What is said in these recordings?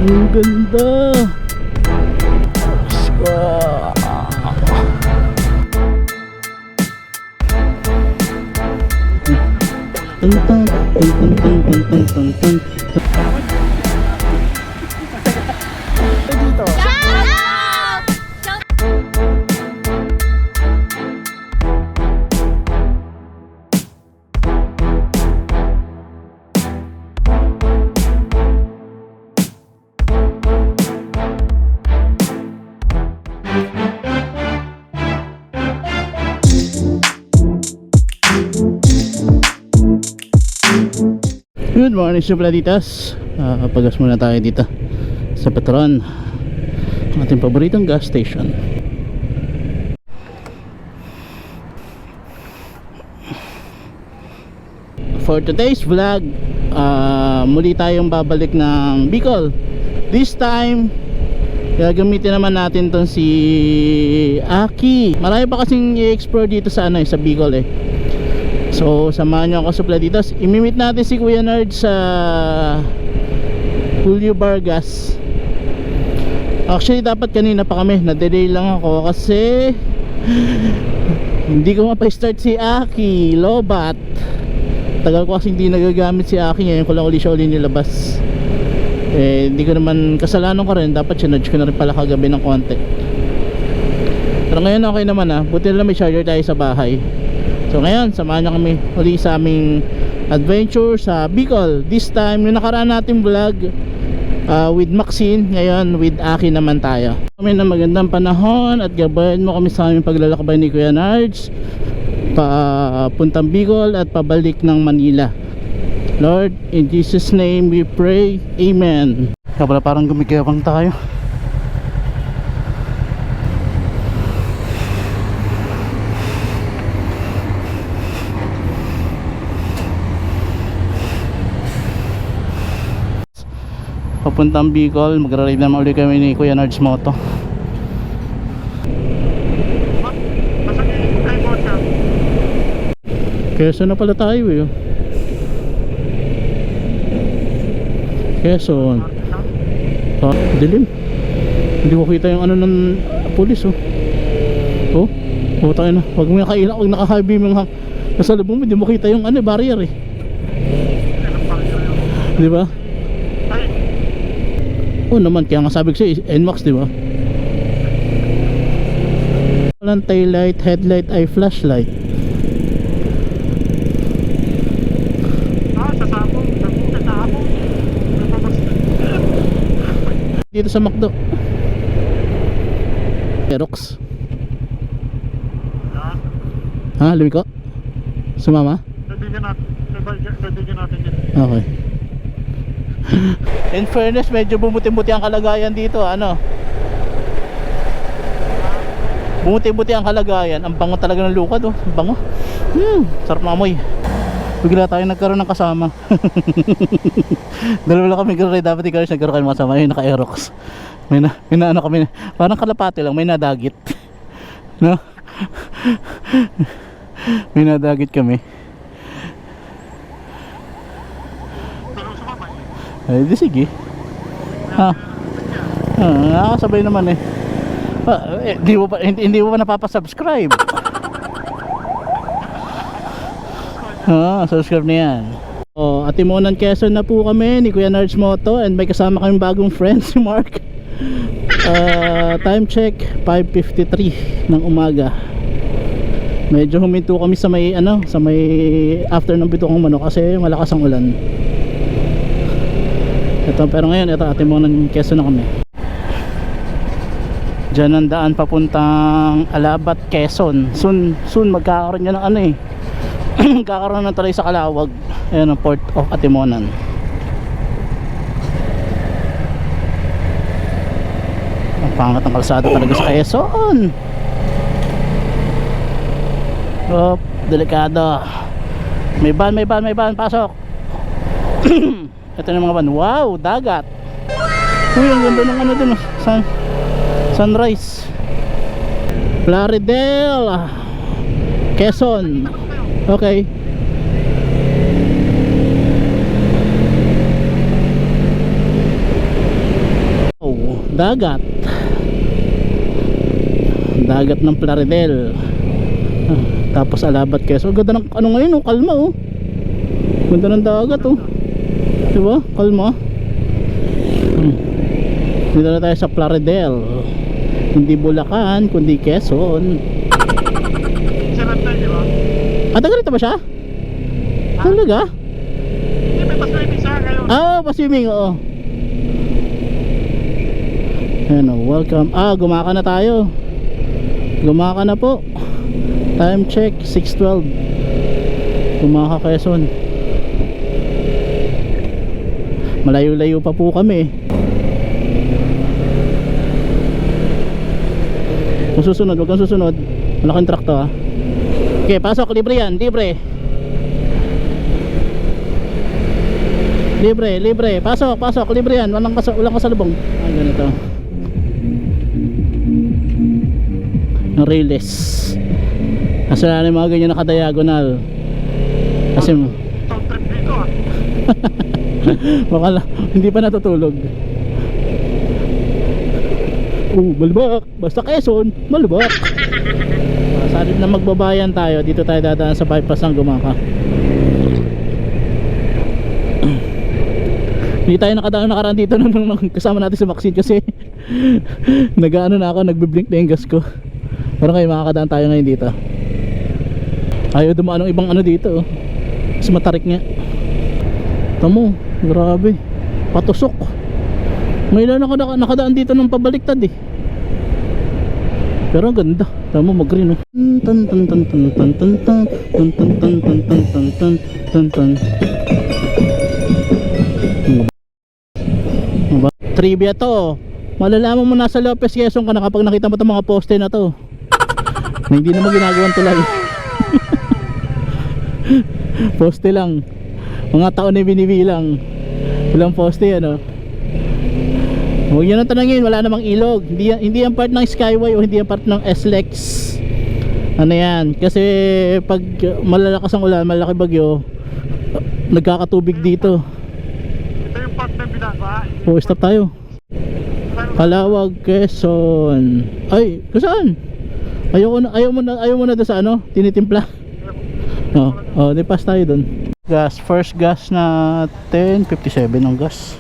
Ang ganda. Tung tung tung tung tung tung tung tung. Dito. Good morning, Supladitas. Pagas muna tayo dito sa Petron, ating paboritong gas station. For today's vlog, muli tayong babalik ng Bicol. This time gagamitin naman natin tong si Aki. Marami pa kasing i-explore dito sa sa Bicol eh. So samahan nyo ako, Supladitas. Imimit natin si Kuya Nerd sa Julio Vargas. Actually dapat kanina pa kami, na-delay lang ako kasi hindi ko mapa-start si Aki Lobat. Tagal ko kasi hindi nagagamit si Aki, ngayon ko lang uli siya nilabas. Hindi ko naman, kasalanan ko rin, dapat sinudge ko na rin pala kagabi ng konti. Pero ngayon okay naman buti na lang may charger tayo sa bahay. So ngayon, samahan niyo kami uli sa aming adventure sa Bicol. This time, yung nakaraan natin vlog with Maxine, ngayon with Aki naman tayo. Kami na magandang panahon at gabayan mo kami sa aming paglalakbay ni Kuya Nards papuntang Bicol at pabalik ng Manila. Lord, in Jesus' name we pray, Amen. Kaya pala parang gumigayabang tayo. Papuntang Bicol, magra-ride naman ulit kami ni Kuya Nards Moto. Quezon na pala tayo eh. Quezon. Dilim. Hindi ko kita yung ng pulis oh. Oh, tayo na. Pag may nakailang, pag naka-high-beam yung nasa lubong mo, hindi mo kita yung barrier eh. Di ba? Oh naman, kaya nga sabi ko siya NMAX, di ba? Walang tail light, headlight ay flashlight. Sasabong. Dito sa McDo. Aerox. Ha, luwi ko? Sumama? Pwede natin dito. Okay. In fairness, medyo bumuti-buti ang kalagayan dito, bumuti-buti ang kalagayan. Ang bango talaga ng lukad, ang bango. Sarap na amoy. Bigla tayo nagkaroon ng kasama. Dalawa lang kami nagkaroon, dapat ikaw nagkaroon kayo kasama. Yung naka-Aerox. May kami, parang kalapati lang, may nadagit. No? May nadagit kami. Di sige. Nakakasabay naman eh. Hindi mo pa napapasubscribe. Subscribe na yan. Atimonan Quezon na po kami ni Kuya Nards Moto, and may kasama kaming bagong friend, si Mark. Time check 5:53 ng umaga. Medyo huminto kami sa may after ng Bitokang Manok kasi malakas ang ulan. Pero ngayon, Atimonan Quezon na kami. Diyan ang daan papuntang Alabat, Quezon. Soon magkakaroon yan ng magkakaroon ng tuloy sa Calawag. Ayan ang Port of Atimonan. Ang pangat ng kalsada talaga sa Quezon. Delikado. May van, pasok. Ito na mga van. Wow, dagat. Uy, ang ganda ng dun, sunrise. Plaridel, Quezon. Okay. dagat. Dagat ng Plaridel. Tapos Alabat, Quezon. Ganda ng ano ngayon, oh, kalma oh. Ganda ng dagat oh. Diba? Kalma. Dito na tayo sa Plaridel. Hindi Bulacan, kundi Quezon. Sarap tayo, di ba? Taga rito ba siya? Talaga? Hindi, may pa-swimming sa ngayon. Pa-swimming, oo. Ayan o, welcome. Gumaka na tayo. Gumaka na po. Time check, 6:12. Gumaka, Quezon. Malayo-layo pa po kami. Kung susunod, wag kang susunod. Malaking truck to ha. Okay, pasok, libre yan, libre. Libre, pasok, libre yan. Walang kasalubong. Ganito. Ang railless. Kasi na yung mga ganyan naka-diagonal. Kasi Top trip dito ah. baka hindi pa natutulog. Malubak. Basta Quezon, malubak. Sa halip na magbabayan tayo, dito tayo dadaan sa bypass ng Gumaka. Hindi tayo nakaraan dito nung kasama natin sa vaccine kasi nag-ano na ako, nagbiblink na yung gas ko. Parang kayo makakadaan tayo ngayon dito. Ayaw dumaan ng ibang ano dito oh. Mas matarik nga. Tamo, grabe. Patusok. May ilan nakadaan dito ng pabaliktad eh. Pero ang ganda. Tamo, mag-green oh. Tan tan tan tan tan tan tan tan tan tan tan tan tan tan tan. Trivia to. Malalaman mo nasa Lopez Quezon ka na kapag nakita mo itong mga poste na to na hindi naman ginagawang tulay. Poste lang. Mga taon na binibilang. Ilang poste yan oh. Huwag nyo nang tanongin, wala namang ilog. Hindi yan part ng Skyway o hindi yan part ng SLEX. Ano yan? Kasi pag malalakas ang ulan, malaki bagyo, nagkakatubig dito. Ito yung part na binaba. Stop tayo. Calawag, Quezon. Ay, saan? Ayaw mo na doon sa ano? Tinitimpla. Di pass tayo doon. Gas, first gas na 10.57 ang gas.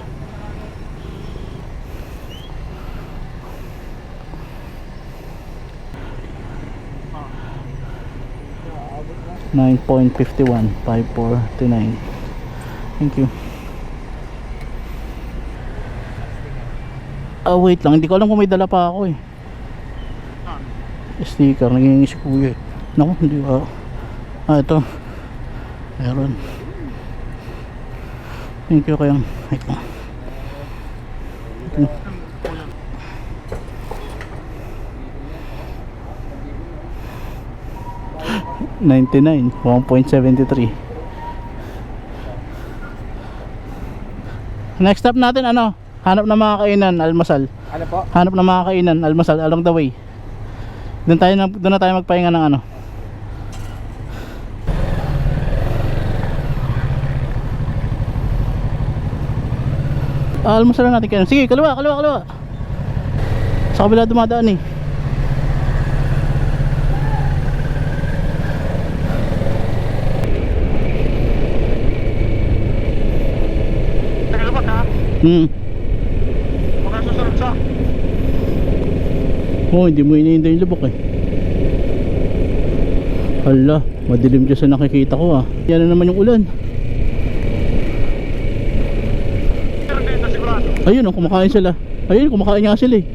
$9.51, 5.49. Thank you. Wait lang, hindi ko alam kung may dala pa ako eh. Sticker, naging si kuya eh. Naku, hindi ba? Ito. Meron. Thank you kayang. Wait lang. Ito. $99, 1.73. Next stop natin ano? Hanap ng mga kainan, almusal. Ano po? Hanap ng mga kainan, almusal along the way. Doon na tayo magpahinga ng ano. Almusal lang natin kainan. Sige, kaliwa. Sa kabila dumadaan eh. Nagalabas ha? Baka susunod sa. Hindi mo iniinda yung lubok eh. Hala, madilim dyan sa nakikita ko ah. Yan na naman yung ulan. Pero dito sigurado. Ayun oh, kumakain sila. Ayun, kumakain nga sila eh.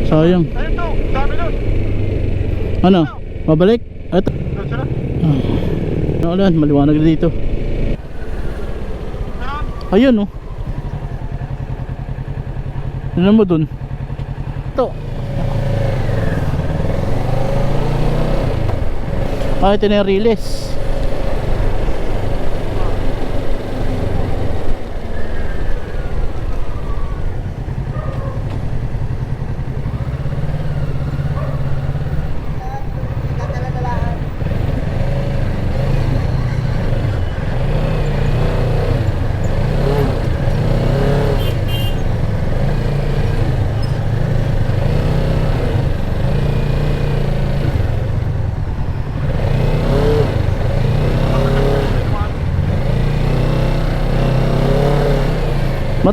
Sayang. Ayun to, dami nun. Ano? Mabalik? Ito. Doon sila. Ulan, maliwanag na dito. Ayun oh. Ano mo dun? Ito. Ito na yung release.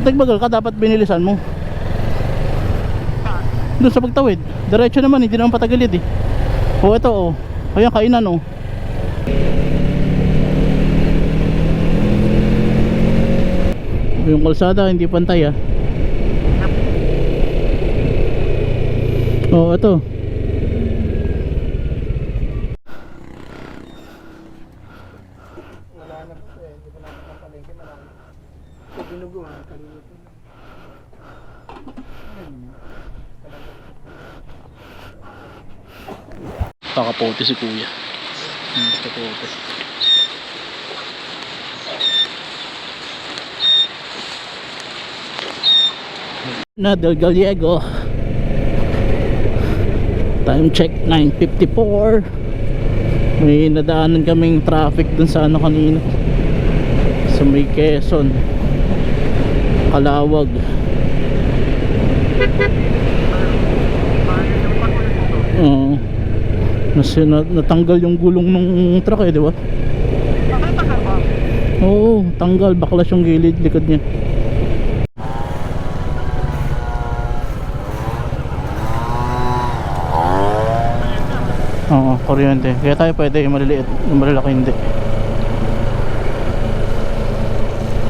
Pag nagbagal ka, dapat binilisan mo. Doon sa pagtawid. Diretso naman, hindi naman patagilid eh. O ito o. Ayan, kainan o. Yung kalsada hindi pantay ah. O ito. Wala na po eh. Hindi pa natin kapalengke. Marami. Sa binugo ha. Kalimutan na. Pakapote si kuya. Pakapote. Na Del Gallego. Time check 9:54. May nadaanan kaming traffic dun sa ano kanina, sa may Quezon, Kalawag. Oo. Natanggal yung gulong ng truck eh, di ba? Nakatagal ba? Oo, tanggal, baklas yung gilid likod niya. Oo, kuryente. Kaya tayo pwede yung maliliit, yung malalaki hindi.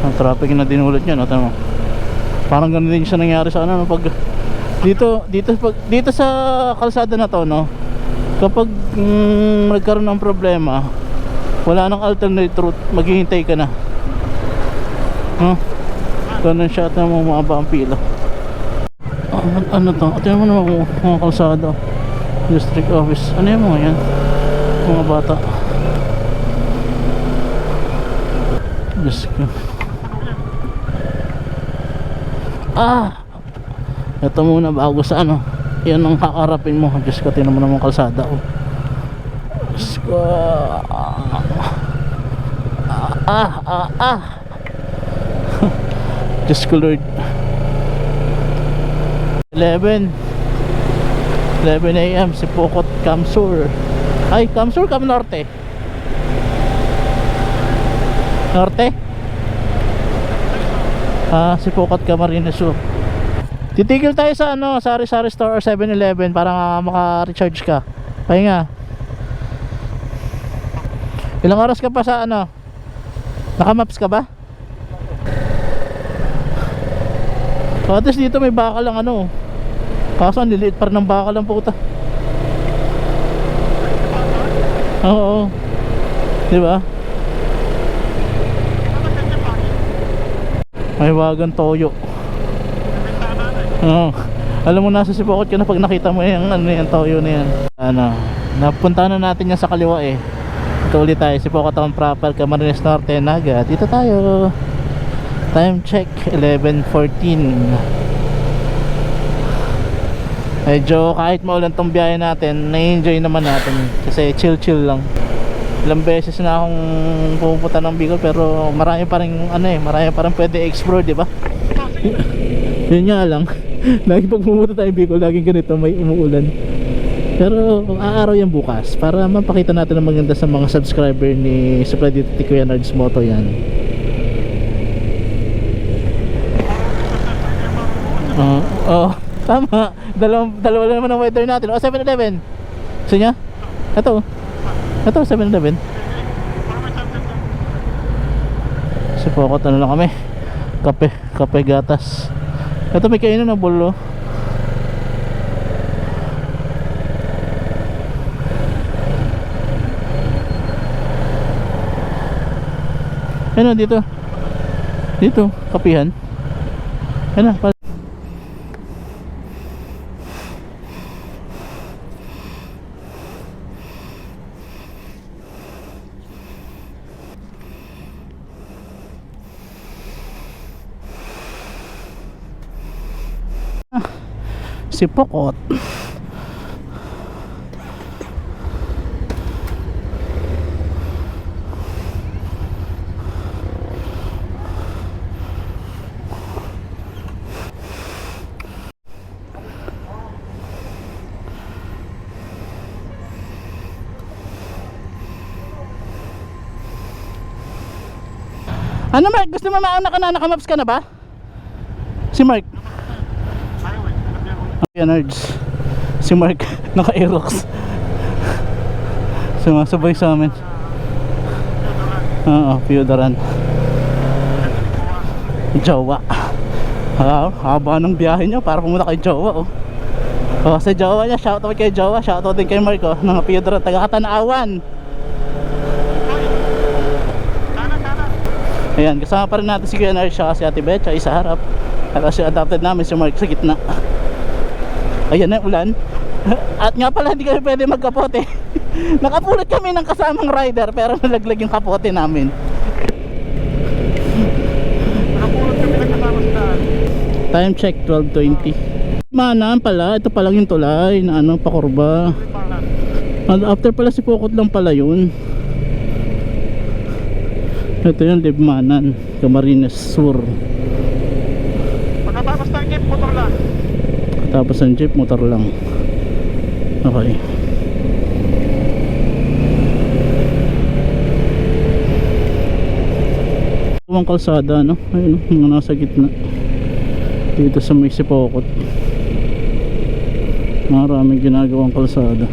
Ang traffic na dinulot niya, no? Tama. Parang ganun din siya nangyari sa ano, no? Pag dito sa kalsada na to, no? Kapag nagkaroon ng problema, wala nang alternate route, maghihintay ka na. No? Ganun siya at mamaba ang pila. Ano to? Tingnan mo naman mga kalsada. District office. Ano yung mga yan? Mga bata. Diyos ko. Ito muna bago sa ano. Yan ang kakarapin mo. Diyos ko, tingnan mo naman kalsada. Diyos ko. Diyos ko Lord. 11 AM si Pokot Camsur. Ay, Camsur, Cam Norte. Norte? Si Pokot Camarines Sur. Titigil tayo sa ano, sari-sari store or 7-Eleven para maka-recharge ka. Pahinga. Ilang oras ka pa sa ano? Naka-maps ka ba? At least dito may bakal lang ano. Kaso ang liliit pa rin ng bakal ang puta. Oo. Diba? May wagang toyo. Oo. Alam mo, nasa Sipokot ka na pag nakita mo yung ano yung toyo na yan. Ano, napunta na natin yan sa kaliwa eh. Ito ulit tayo, Sipokot Town proper, Camarines Norte, Naga. Dito tayo. Time check 11:14. Medyo kahit maulan tong biyahe natin, na-enjoy naman natin kasi chill lang. Ilang beses na akong pupunta ng Bicol pero marami pa rin ano eh, marami pa rin pwede explore, di ba? Yun nga lang. Lagi pag pumunta tayo Bicol, laging ganito, may umuulan. Pero aaraw yan bukas para mapakita natin ang maganda sa mga subscriber ni Supply dito Kuya Nards Moto yan. Tama. Dalawa lang naman ang weather natin. 7-Eleven. Gusto niya? Ito 7-Eleven. Sipokot ano lang kami. Kape gatas. Ito may kainan ng bulo. Ano dito? Dito, kapihan. Ano, Sipokot. Ano ba? Gusto mo mauna ka na? Nakamaps ka na ba? Si Mark. Ayan, nerds. Si Mark, naka-Aerox. Sumasabay sa amin. Oo, Piodaran. Jowa. Haba ng biyahe niya para pumunta kay Jowa, oh. Oh, sa Jowa niya, shoutout kay Jowa, shoutout din kay Mark, oh, ng Piodaran, taga Katanaawan. Ayan, kasama pa rin natin si Kuya Nars, si Ate Beth, siya sa harap. At si adapted namin si Mark sa gitna. Ayan na ulan. At nga pala, hindi kami pwede magkapote. Nakapulot kami ng kasamang rider, pero nalaglag yung kapote namin. Nakapulot kami ng kasama sa daan. Time check 12:20. Manaan pala, ito pala yung tulay na ano, pakurba. After pala si Pokot lang pala yun. Ito yung Libmanan, Camarines Sur. Pagkatapos ng jeep, motor lang. Tapos ang jeep, motor lang. Okay. Ang kalsada, no? Ayun, mga nasa gitna. Dito sa may Sipokot. Maraming ginagawang kalsada.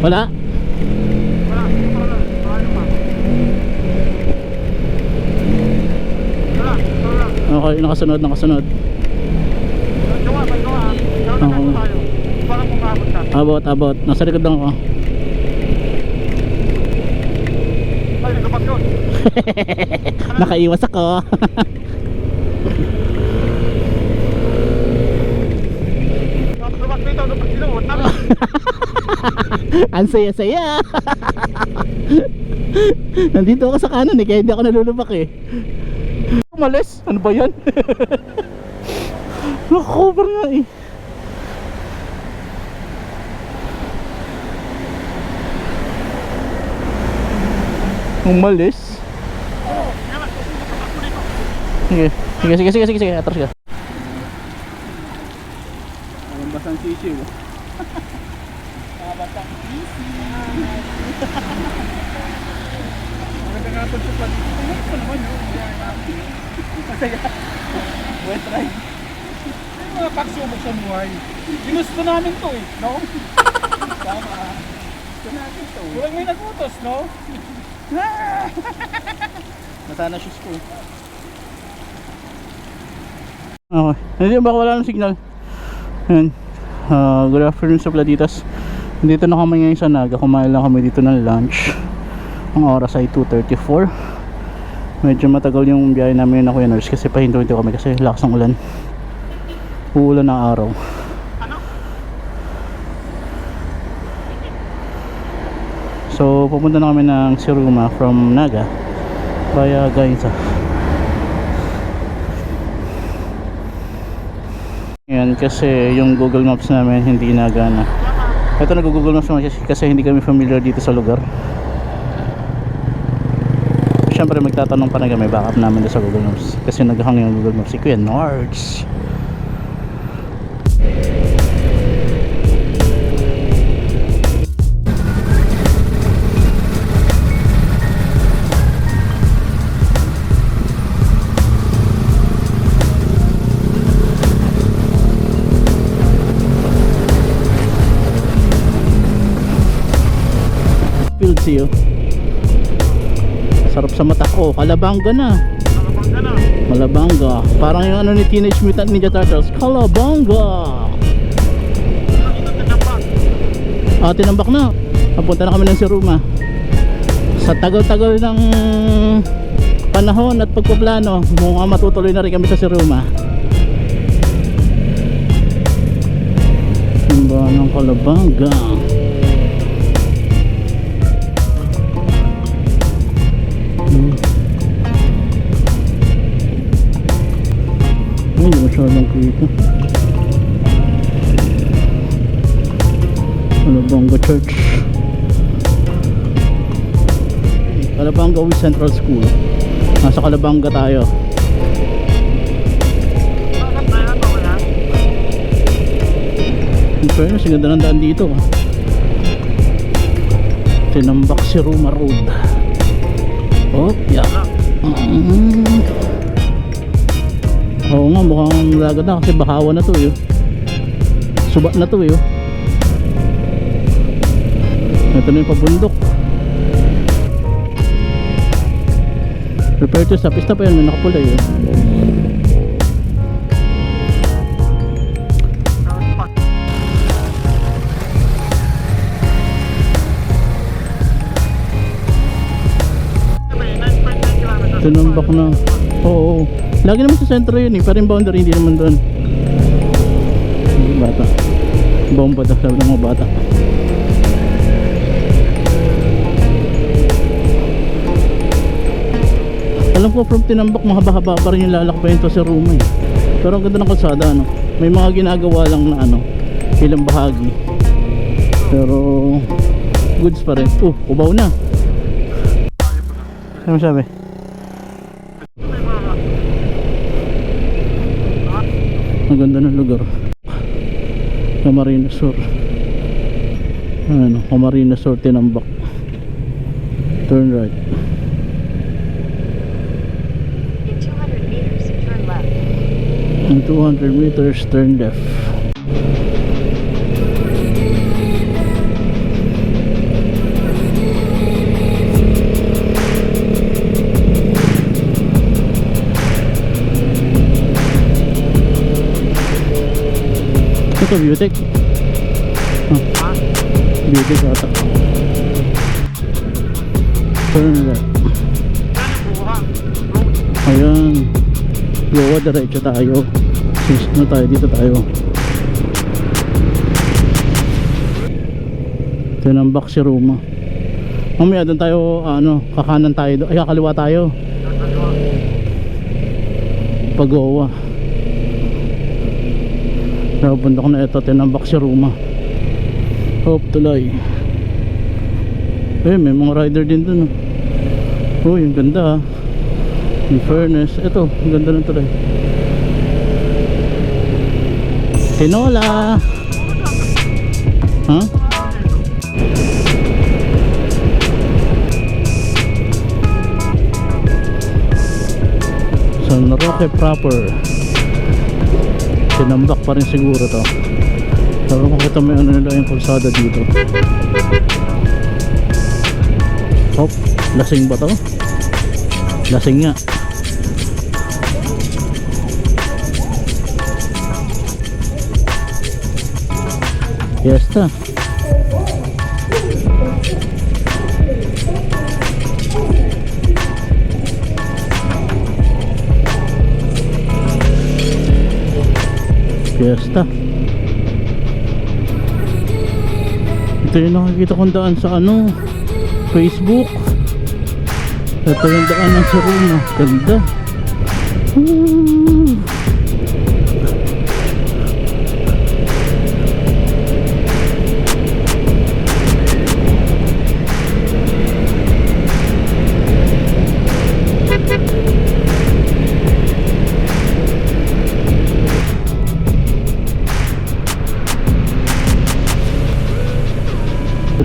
Wala? Wala, motor lang. Ano pa? Wala, motor lang. Okay, nakasunod. May gawa. Gawa na Oo. tayo. Parang kumabot ka. Abot. Nasa likod lang ako. Ay, nagabag yun. Nakaiwas ako. Nagabag dito, nagabag dito. Wala na. Ang saya-saya. Nandito ako sa kanan, kaya hindi ako nalulubak, umalis, ano ba yan? Nakakover nga, umalis. Sige, atras ka. Ang basang sisiw. Basang sisiw. Maganda nga pag supad. Tingnan ko naman yun. Masaya. Wet ride. Yung mga pagsubok sa buhay. Ginusto namin to, no? Tama. Gusto natin to. Walang may nagutos, no? Nasana shoes ko. Okay, hindi baka wala ng signal. Ayan. Good afternoon sa Pladitas. Dito na kami ngayon sa Naga. Kumain lang kami dito ng lunch. Ang oras ay 2:34. Medyo matagal yung biyahe namin na Kuya Nars kasi pahinto-hinto kami kasi lakas ng ulan. Uulan ng araw. So pupunta na kami ng Siruma from Naga via Gainsa. Yan kasi yung Google Maps namin hindi nagana. Ito nag-Google Maps naman kasi hindi kami familiar dito sa lugar. Siyempre magtatanong pa na kami backup namin sa Google Maps kasi naghang yung Google Maps si Kuya Nars. Fields sarap sa mata ko. Kalabanga na. Malabanga. Parang yung ano ni Teenage Mutant Ninja Turtles. Kalabanga. Tinambak na. Papunta na kami ng Siruma. Sa tagal-tagal ng panahon at pagpaplano, mukhang matutuloy na rin kami sa Siruma. Simbahan ng Kalabanga. Hindi masyadong kita. Kalabanga Church, Kalabanga with Central School. Nasa Kalabanga tayo. In fairness, ang ganda ng daan dito. Tinambak Siruma Road. Oh, yeah. Oo nga, mukhang dagat na kasi bahawa na to eh. Suba na to eh. Ito na yung pabundok. Prepare to stop. Stop pa yun, may nakapula eh. Tinambak na. Oo. Lagi naman sa sentro yun eh. Pero yung boundary hindi naman doon. Bata. Bomba daw sabi ng mga bata. Alam ko from Tinambak mahaba-haba pa rin yung lalakbayin to sa Ruma eh. Pero ang ganda ng kalsada ano. May mga ginagawa lang na ano. Ilang bahagi. Pero goods pa rin. Ubaw na. Ano sabi? Ang ganda ng lugar. Camarines Sur. Ano, Camarines Sur, Tinambak. Turn right. In 200 meters, turn left. In 200 meters, turn left. Ito Beautech. Beautech ata. Turn left. Ayan. Goa, diretso tayo. Since na tayo, dito tayo. Tinambak si Ruma. Mamaya doon tayo, kakanan tayo. Ay, kakaliwa tayo. Pag-Goa. Napunta ko na ito, Tinambak si Ruma. Hope tuloy. May mga rider din dun. Yung ganda ah. In fairness, ito, ang ganda ng tuloy. Tinola. Huh? San Roque proper. Tinambak pa rin siguro to. Pero makita mo yung nila yung pulsada dito. Hop, lasing ba to? Lasing nga. Fiesta. Fiesta. Ito yung nakikita kong daan sa Facebook. Ito yung daan ng Ruma. Ganda.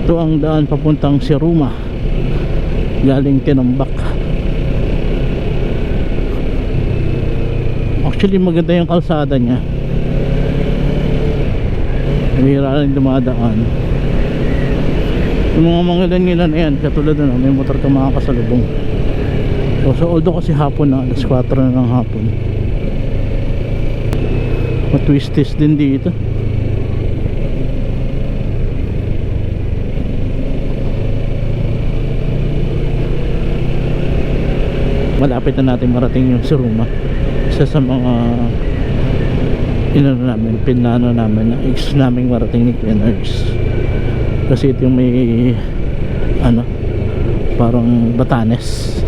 Ito ang daan papuntang Ruma galing Tinambak. Actually maganda yung kalsada niya. Mahira rin dumadaan. Yung mga mangilan-ngilan na yan, katulad na may motor ka makakasalubong. So although kasi hapon na, alas 4 na ng hapon. Matwistis din dito. Malapit na natin marating yung Ruma. Isa sa mga pinano namin na ex naming marating ni Queeners. Kasi ito yung may parang Batanes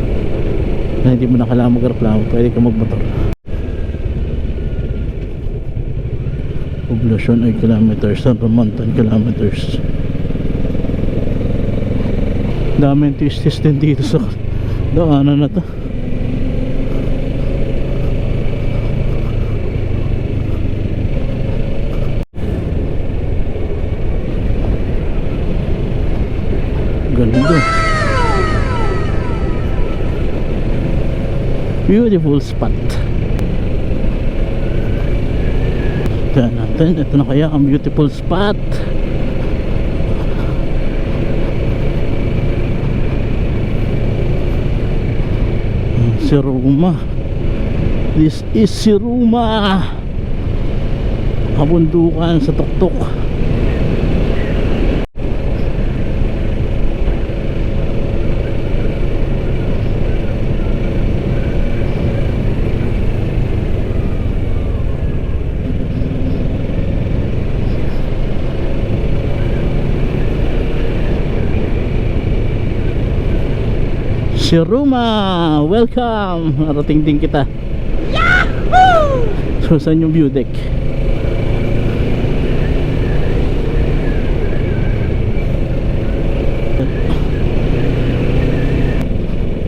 na hindi mo na kailangan mag-reklamo, pwede ka magmotor. Poblasyon ay kilometers, San Romantan kilometers. Daming twistis din dito sa daanan na to. Ganda. Beautiful spot. natin. Ito na kaya ang beautiful spot. Siruma. This is Siruma. Kabundukan sa tuktok. Siruma, welcome. Narating din kita. Yahoo! So saan yung view deck?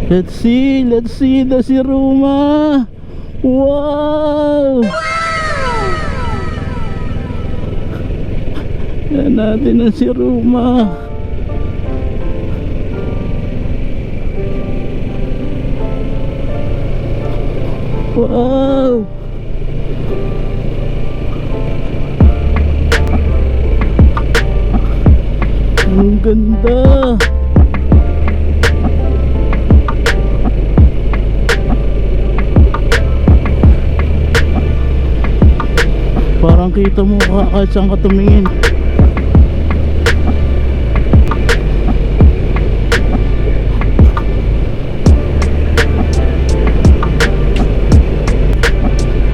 Let's see the Siruma. Wow! Yan natin ang Siruma. Wow! Ang ganda! Parang kita mo kahit saan ka tumingin.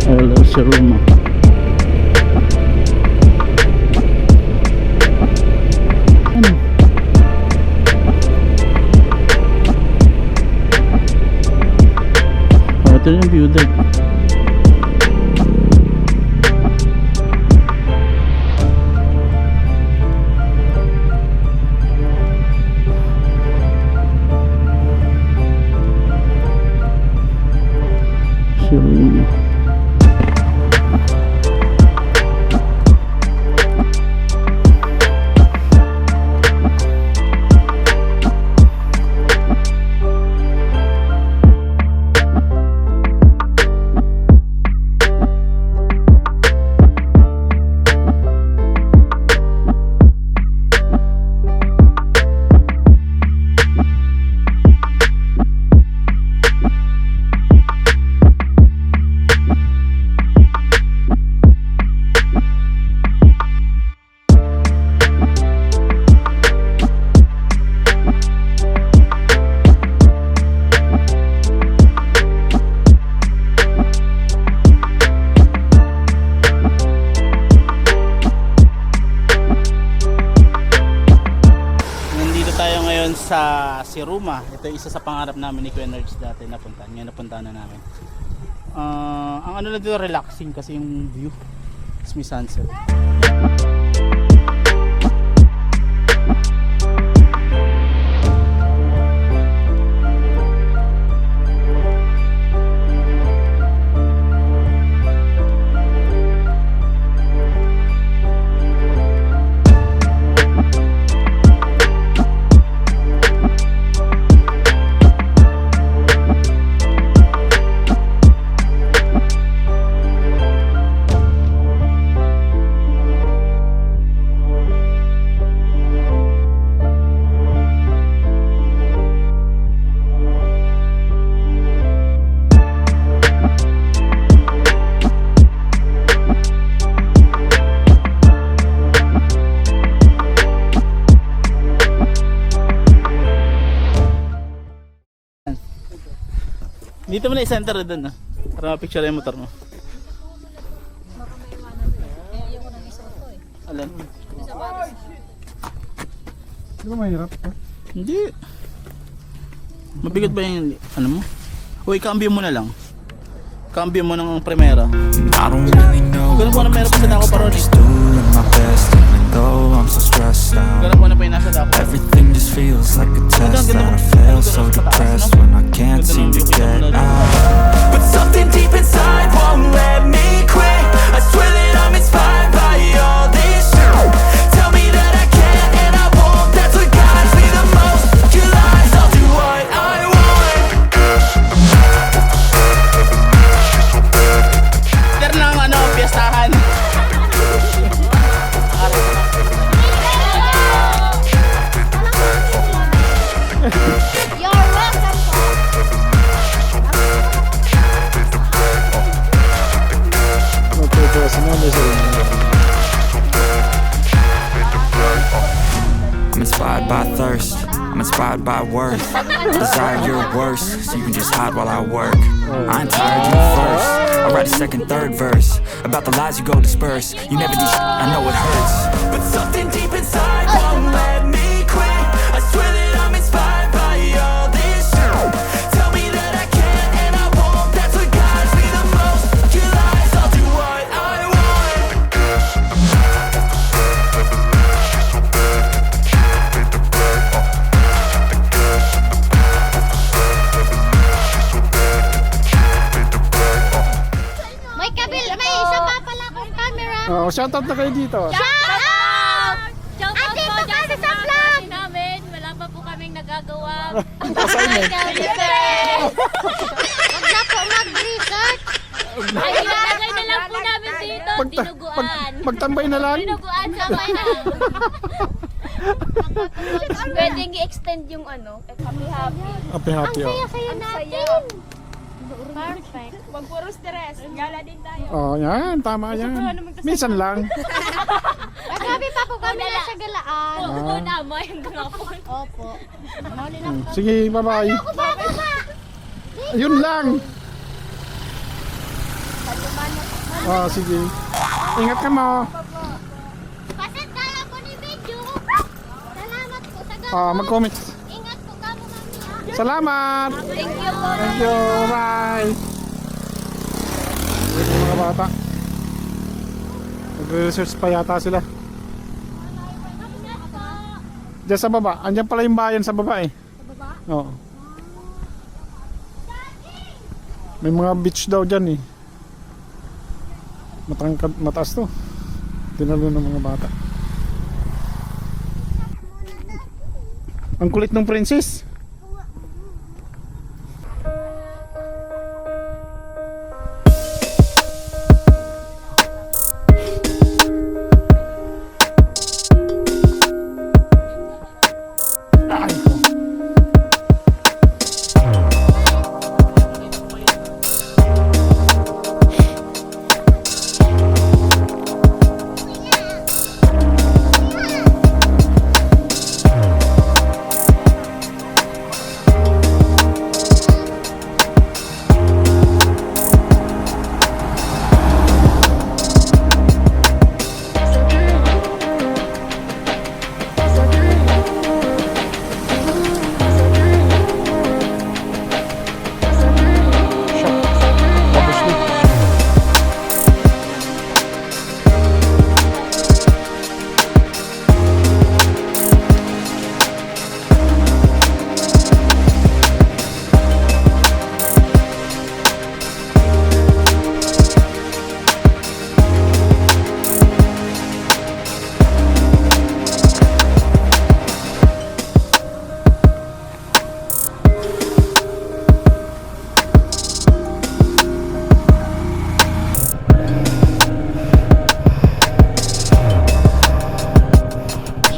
Hello, Siruma. Ano? Ito yung view deck. Siruma. Sa Siruma. Ito isa sa pangarap namin ni Kuya Nerds dati napuntahan. Ngayon napuntahan na namin. Ang ano lang dito, relaxing kasi yung view. It's may sunset. Dito mo na i-center doon, para ma-picture yung motor mo. Baka may iwanan ko. Kaya ayoko nang isuot ko eh. Alam? Sa batas. Di ba mahirap to? Hindi. Mabigat ba yung ano mo? Uy, cambio mo na lang. Cambio mo ng Primera. I don't really know Ganun mo na meron pa sa dako paroni. just doing my best even though I'm so stressed out. Ganun mo na pa yung nasa dako. Everything just feels like a test that I fail, so depressed when I can't seem to get out. But something deep inside won't let me quit. I swear that I'm inspired by all this shit. Tell me that I can and I won't. That's what guides me the most. Your lies, I'll do what I want. Ter ng ano, piestahan. I'm inspired by thirst, I'm inspired by worth. Desire your worst, so you can just hide while I work. I ain't tired, you first. I write a second, third verse about the lies you go disperse. You never do I know it hurts, but something deep inside won't let me quit. I swear that I'm inspired by all this shit. Tell me that I can and I won't. That's what guides me the most. Your lies, I'll do what I want. May isa pa pala akong camera. Oh, shoutout na kayo dito. Shout out! Shout out po dyan sa mga Vlog namin, wala pa po kaming nagagawa. Assignment. Huwag na po mag-research. Ay, ilagay na lang po namin dito, tinuguan. Magtambay na lang. Tinuguan sa na. Pwedeng i-extend yung ano, happy-happy. Happy-happy. Saya natin. Perfect. Huwag puro stress, gala din tayo. Oh, yan. Tama yan. Minsan lang. Sabi pa po kami na sa galaan. Oo, naman yung gangapon. Opo. Sige, bye-bye. Ayun lang. Oh, sige. Ingat ka mo. Pasat ka lang po ni video. Salamat po sa galaan. Mag-comment. Ingat po kamo kami. Salamat. Thank you po. Thank you. Bye. Wait, yung mga bata. Nagre-research pa yata sila. Diyan sa baba. Andiyan pala yung bayan sa baba eh. Sa baba? Oo. May mga beach daw dyan eh. Mataas to. Tinalo ng mga bata. Ang kulit ng princess. Ay, ko.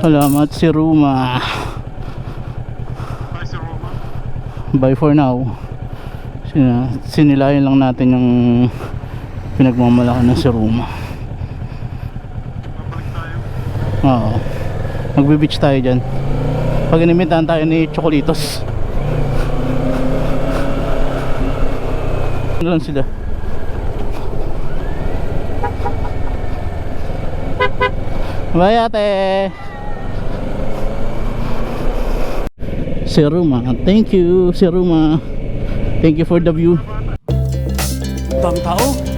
Salamat si Ruma. Bye for now. Sinilayan lang natin yung pinagmamalaki ng si Ruma. Oo. Magbe-beach tayo dyan. Pag inimitahan tayo ni Chocolitos. Ano lang sila. Bye ate. Si Ruma, thank you si Ruma. Thank you for the view. Dami tao.